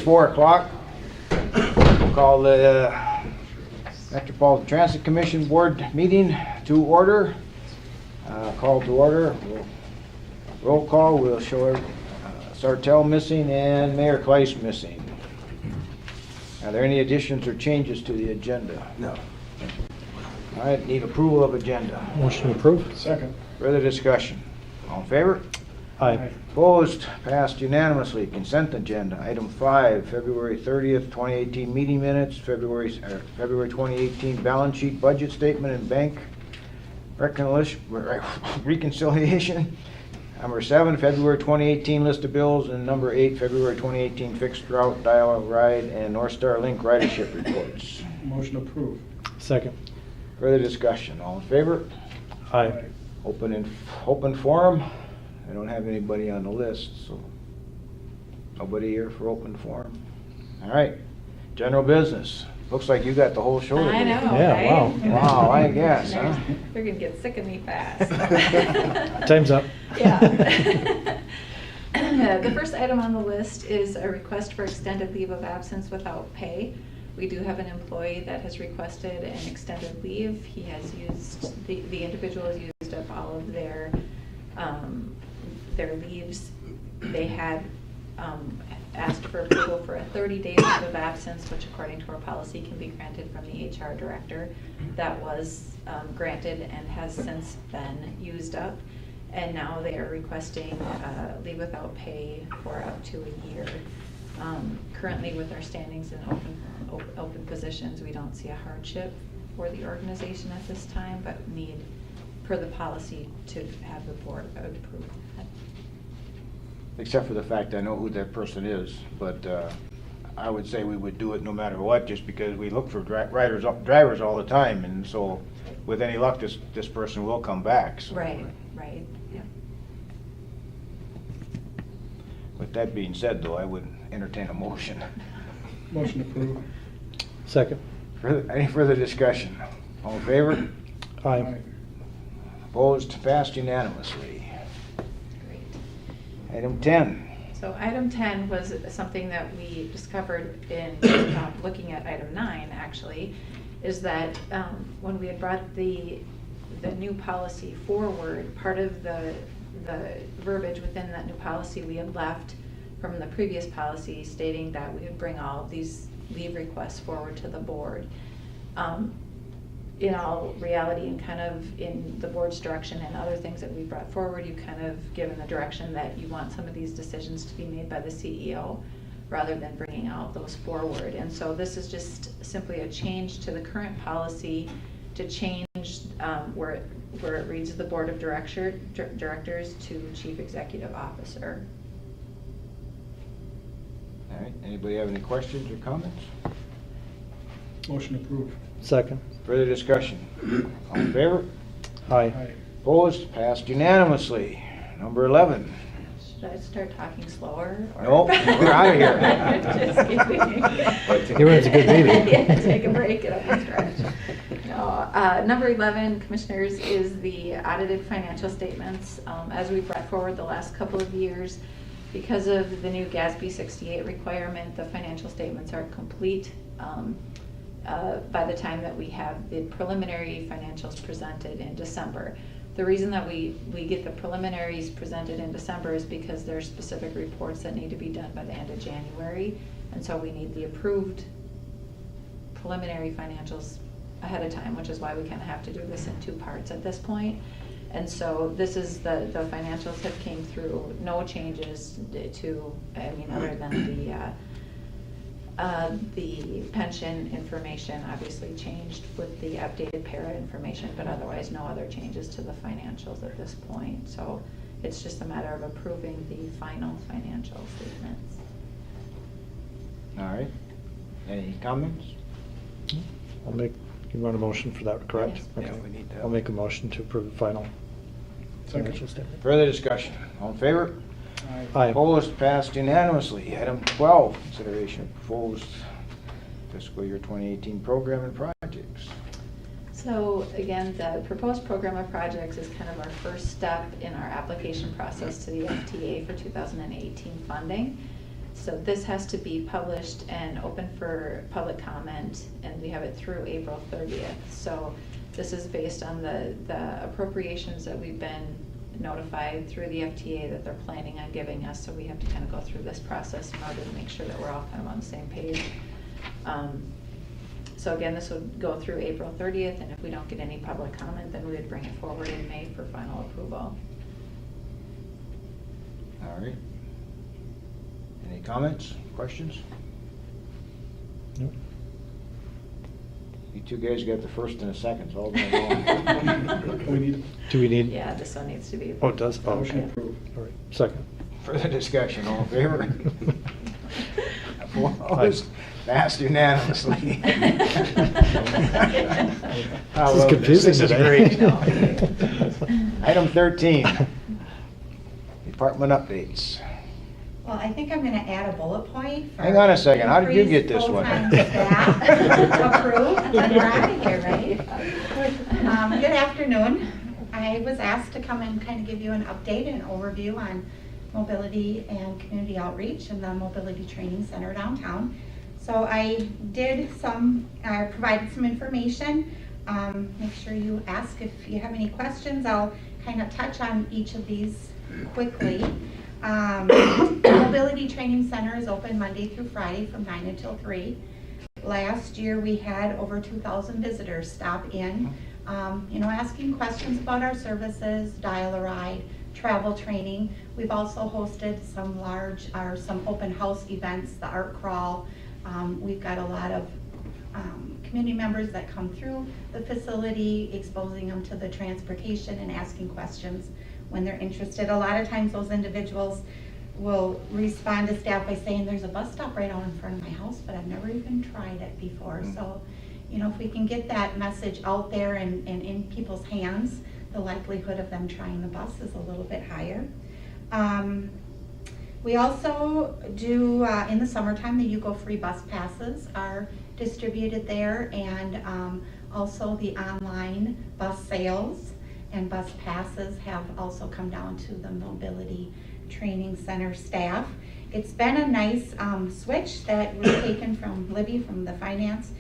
4 o'clock. We'll call the Metropolitan Transit Commission Board meeting to order. Call to order. Roll call. We'll show Sartell missing and Mayor Kleiss missing. Are there any additions or changes to the agenda? No. All right, need approval of agenda. Motion approved. Second. Further discussion? All in favor? Aye. Opposed? Passed unanimously. Consent agenda. Item 5, February 30th, 2018 meeting minutes, February 2018 balance sheet, budget statement, and bank reconciliation. Number 7, February 2018 list of bills, and number 8, February 2018 fixed route dial-up ride and North Star Link ridership reports. Motion approved. Second. Further discussion. All in favor? Aye. Open forum. I don't have anybody on the list, so nobody here for open forum. All right, general business. Looks like you got the whole show today. I know, Yeah, right? Wow, I guess, huh? They're gonna get sick of me fast. Time's up. Yeah. The first item on the list is a request for extended leave of absence without pay. We do have an employee that has requested an extended leave. He has used, the individual has used up all of their leaves. They had asked for approval for a 30-day leave of absence, which according to our policy can be granted from the HR director. That was granted and has since been used up. And now they are requesting leave without pay for up to a year. Currently with our standings in open positions, we don't see a hardship for the organization at this time, but need, per the policy, to have the board approve that. Except for the fact I know who that person is, but I would say we would do it no matter what, just because we look for drivers all the time, and so with any luck, this person will come back. So. Right, yeah. With that being said, though, I would entertain a motion. Motion approved. Second. Any further discussion? All in favor? Aye. Opposed? Passed unanimously. Great. Item 10. So item 10 was something that we discovered in looking at item 9, actually, is that when we had brought the new policy forward, part of the verbiage within that new policy we had left from the previous policy stating that we would bring all of these leave requests forward to the board. In all reality, and kind of in the board's direction and other things that we brought forward, you kind of given the direction that you want some of these decisions to be made by the CEO rather than bringing out those forward. And so this is just simply a change to the current policy to change where it reads the board of directors to chief executive officer. All right, anybody have any questions or comments? Motion approved. Second. Further discussion? All in favor? Aye. Opposed? Passed unanimously. Number 11. Should I start talking slower? No, we're out of here. Just kidding. Everyone's a good meeting. Yeah, take a break, get up and stretch. No, number 11, Commissioners, is the audited financial statements. As we brought forward the last couple of years, because of the new GASB 68 requirement, the financial statements are complete by the time that we have the preliminary financials presented in December. The reason that we get the preliminaries presented in December is because there are specific reports that need to be done by the end of January, and so we need the approved preliminary financials ahead of time, which is why we kind of have to do this in 2 parts at this point. And so this is the financials have came through, no changes to, I mean, other than the pension information obviously changed with the updated para information, but otherwise no other changes to the financials at this point. So it's just a matter of approving the final financial statements. All right. Any comments? You want a motion for that, correct? Yes. Yeah, we need that. I'll make a motion to approve the final financial Second. statement. Further discussion? All in favor? Aye. Opposed? Passed unanimously. Item 12, consideration of proposed fiscal year 2018 program and projects. So again, the proposed program of projects is kind of our first step in our application process to the FTA for 2018 funding. So this has to be published and open for public comment, and we have it through April 30th. So this is based on the appropriations that we've been notified through the FTA that they're planning on giving us. So we have to kind of go through this process in order to make sure that we're all kind of on the same page. So again, this would go through April 30th, and if we don't get any public comment, then we would bring it forward in May for final approval. All right. Any comments, questions? Nope. You two guys got the first and the seconds all day long. We need Do we need? Yeah, this one needs to be. Oh, it does? Oh, motion okay. approved. All right, second. Further discussion, all in favor? Opposed? Passed unanimously. I This is love confusing This is today. great. Item 13, department updates. Well, I think I'm gonna add a bullet point. for Hang on a second, how did you get increased this one? full-time staff. Approved, and we're out of here, right? Good afternoon. I was asked to come and kind of give you an update and overview on mobility and community outreach and the mobility training center downtown. So I did provided some information. Make sure you ask if you have any questions. I'll kind of touch on each of these quickly. The Mobility Training Center is open Monday through Friday from 9 until 3. Last year we had over 2,000 visitors stop in, asking questions about our services, dial-a-ride, travel training. We've also hosted some open house events, the art crawl. We've got a lot of community members that come through the facility, exposing them to the transportation and asking questions when they're interested. A lot of times those individuals will respond to staff by saying, there's a bus stop right out in front of my house, but I've never even tried it before. So, if we can get that message out there and in people's hands, the likelihood of them trying the bus is a little bit higher. We also do, in the summertime, the YouGo free bus passes are distributed there, and also the online bus sales and bus passes have also come down to the Mobility Training Center staff. It's been a nice switch that was taken from Libby from the finance.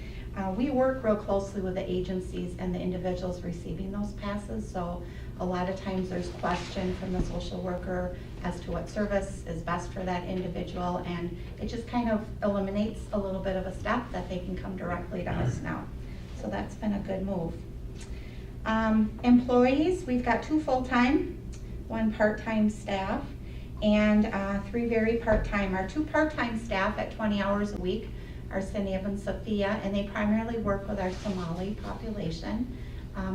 We work real closely with the agencies and the individuals receiving those passes, so a lot of times there's question from the social worker as to what service is best for that individual, and it just kind of eliminates a little bit of a step that they can come directly to us now. So that's been a good move. Employees, we've got 2 full-time, 1 part-time staff, and 3 very part-time. Our 2 part-time staff at 20 hours a week are Sineb and Sophia, and they primarily work with our Somali population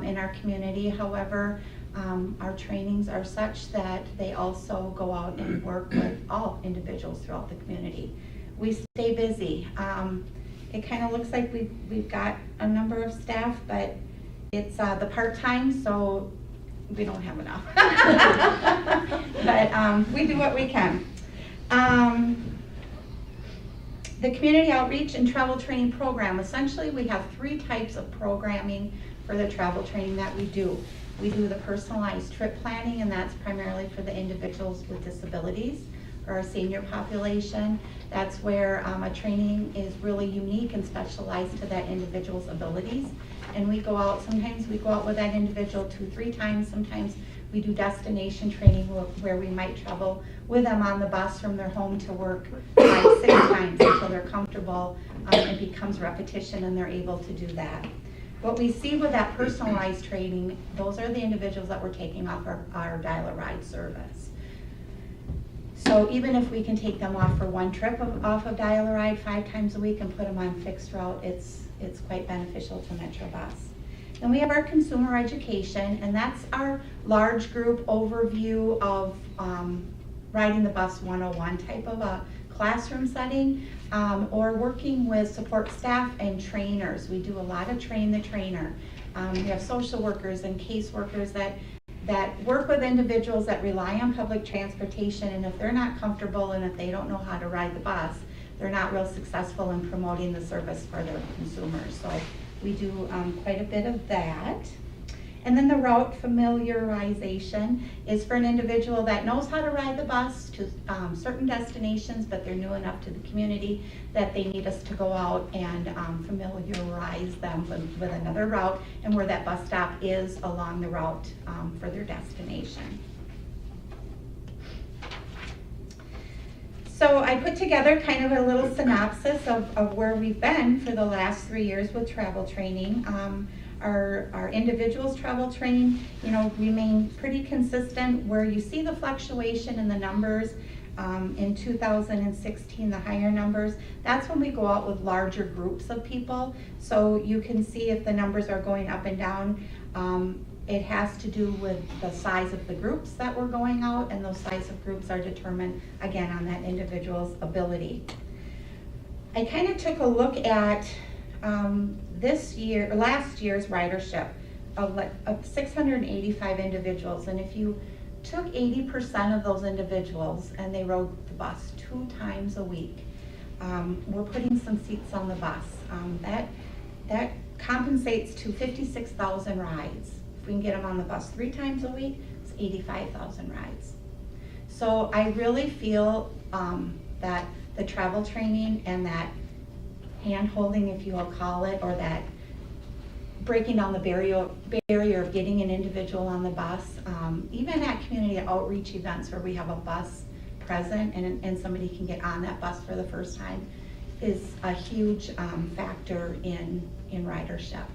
in our community. However, our trainings are such that they also go out and work with all individuals throughout the community. We stay busy. It kind of looks like we've got a number of staff, but it's the part-time, so we don't have enough. But we do what we can. The community outreach and travel training program, essentially we have 3 types of programming for the travel training that we do. We do the personalized trip planning, and that's primarily for the individuals with disabilities or our senior population. That's where a training is really unique and specialized to that individual's abilities. And we go out, sometimes we go out with that individual 2-3 times, sometimes we do destination training where we might travel with them on the bus from their home to work 5-6 times until they're comfortable. It becomes repetition and they're able to do that. What we see with that personalized training, those are the individuals that we're taking off our dial-a-ride service. So even if we can take them off for 1 trip off of dial-a-ride 5 times a week and put them on fixed route, it's quite beneficial to Metro Bus. Then we have our consumer education, and that's our large group overview of riding the bus 101 type of a classroom setting, or working with support staff and trainers. We do a lot of train the trainer. We have social workers and caseworkers that work with individuals that rely on public transportation, and if they're not comfortable and if they don't know how to ride the bus, they're not real successful in promoting the service for their consumers. So we do quite a bit of that. And then the route familiarization is for an individual that knows how to ride the bus to certain destinations, but they're new enough to the community that they need us to go out and familiarize them with another route and where that bus stop is along the route for their destination. So I put together kind of a little synopsis of where we've been for the last 3 years with travel training. Our individuals travel training, remain pretty consistent. Where you see the fluctuation in the numbers in 2016, the higher numbers, that's when we go out with larger groups of people. So you can see if the numbers are going up and down. It has to do with the size of the groups that we're going out, and those size of groups are determined, again, on that individual's ability. I kind of took a look at last year's ridership of 685 individuals, and if you took 80% of those individuals and they rode the bus 2 times a week, we're putting some seats on the bus. That compensates to 56,000 rides. If we can get them on the bus 3 times a week, it's 85,000 rides. So I really feel that the travel training and that hand-holding, if you will call it, or that breaking down the barrier of getting an individual on the bus, even at community outreach events where we have a bus present and somebody can get on that bus for the first time, is a huge factor in ridership.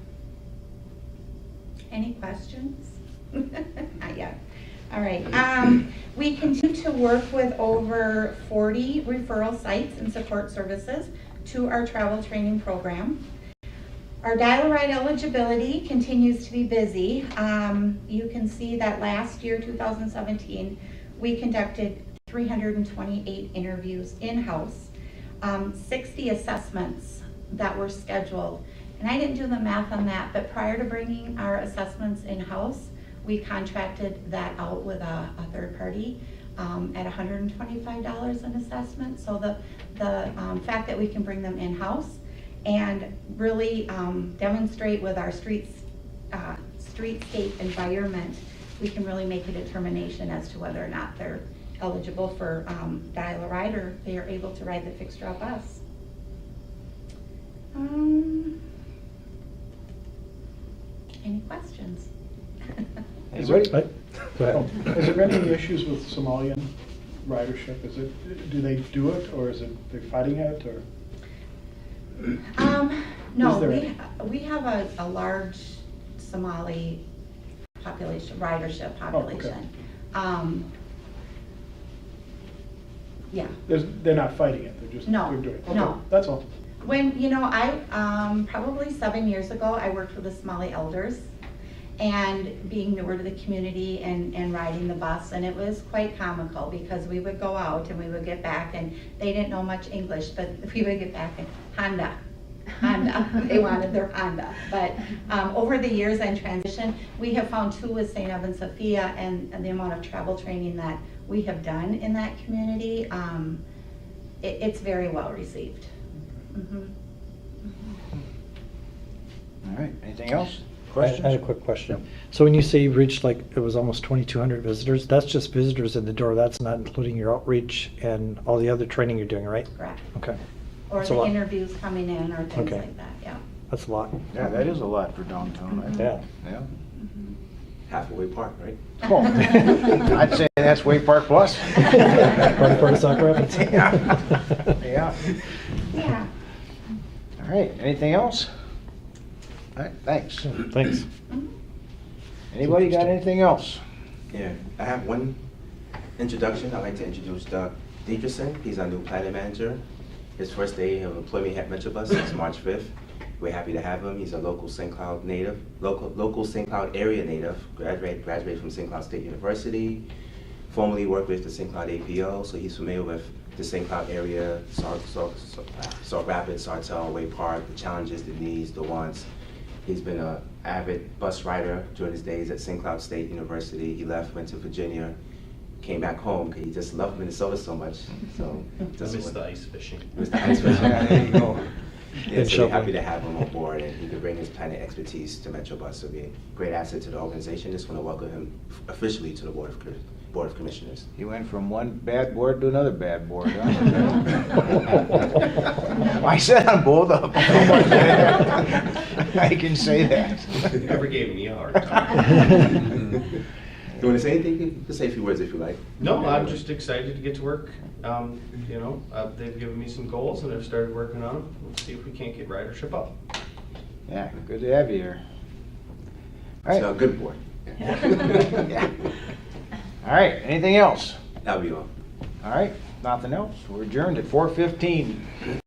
Any questions? Not yet. All right. We continue to work with over 40 referral sites and support services to our travel training program. Our Dial-A-Ride eligibility continues to be busy. You can see that last year, 2017, we conducted 328 interviews in-house, 60 assessments that were scheduled. And I didn't do the math on that, but prior to bringing our assessments in-house, we contracted that out with a third party at $125 an assessment. So the fact that we can bring them in-house and really demonstrate with our streetscape environment, we can really make a determination as to whether or not they're eligible for Dial-A-Ride or they are able to ride the fixed route bus. Any questions? Anybody? Go ahead. Has there been any issues with Somalian ridership? Do they do it, or is it they're fighting it, or? No, Is there any? we have a large Somali population, ridership population. Yeah. They're not fighting it, they're just, No, they're doing it. no. Okay, that's all. When, I, probably 7 years ago, I worked with the Somali elders and being newer to the community and riding the bus, and it was quite comical because we would go out and we would get back and they didn't know much English, but we would get back and Honda, they wanted their Honda. But over the years and transition, we have found too with St. Evan Sophia and the amount of travel training that we have done in that community, it's very well received. Mhm. All right, anything else? I had a quick question. So when you say you reached it was almost 2,200 visitors, that's just visitors in the door. That's not including your outreach and all the other training you're doing, right? Correct. Okay. Or That's a the lot. interviews coming in or things Okay. like that, yeah. That's a lot. Yeah, that is a lot for downtown. I think. Yeah. Yeah. Halfway Park, right? Well, I'd say that's Way Park Plus. Party part of Sauk Rapids. Yeah. Yeah. All right, anything else? All right, thanks. Thanks. Anybody got anything else? Yeah, I have one introduction. I'd like to introduce Doug Dieterson. He's our new planning manager. His first day of employment at Metrobus is March 5th. We're happy to have him. He's a local St. Cloud native, local St. Cloud area native, graduated from St. Cloud State University, formerly worked with the St. Cloud APO, so he's familiar with the St. Cloud area, Sauk Rapids, Sartell, Way Park, the challenges, the needs, the wants. He's been an avid bus rider during his days at St. Cloud State University. He left, went to Virginia, came back home because he just loved Minnesota so much. So I miss the ice fishing. Missed the ice fishing. Yeah, there you go. Yeah, so we're happy to have him on board, and he to bring his planning expertise to Metrobus. So be a great asset to the organization. Just want to welcome him officially to the Board of Commissioners. He went from one bad board to another bad board, huh? I said on both of them. I can say that. You never gave me a hard time. You want to say anything? You can say a few words if you like. No, I'm just excited to get to work. They've given me some goals and I've started working on them. We'll see if we can't get ridership up. Yeah, good to have you here. All It's a right. good board. Yeah. All right, anything else? That'll be all. All right, nothing else. We're adjourned at 4:15.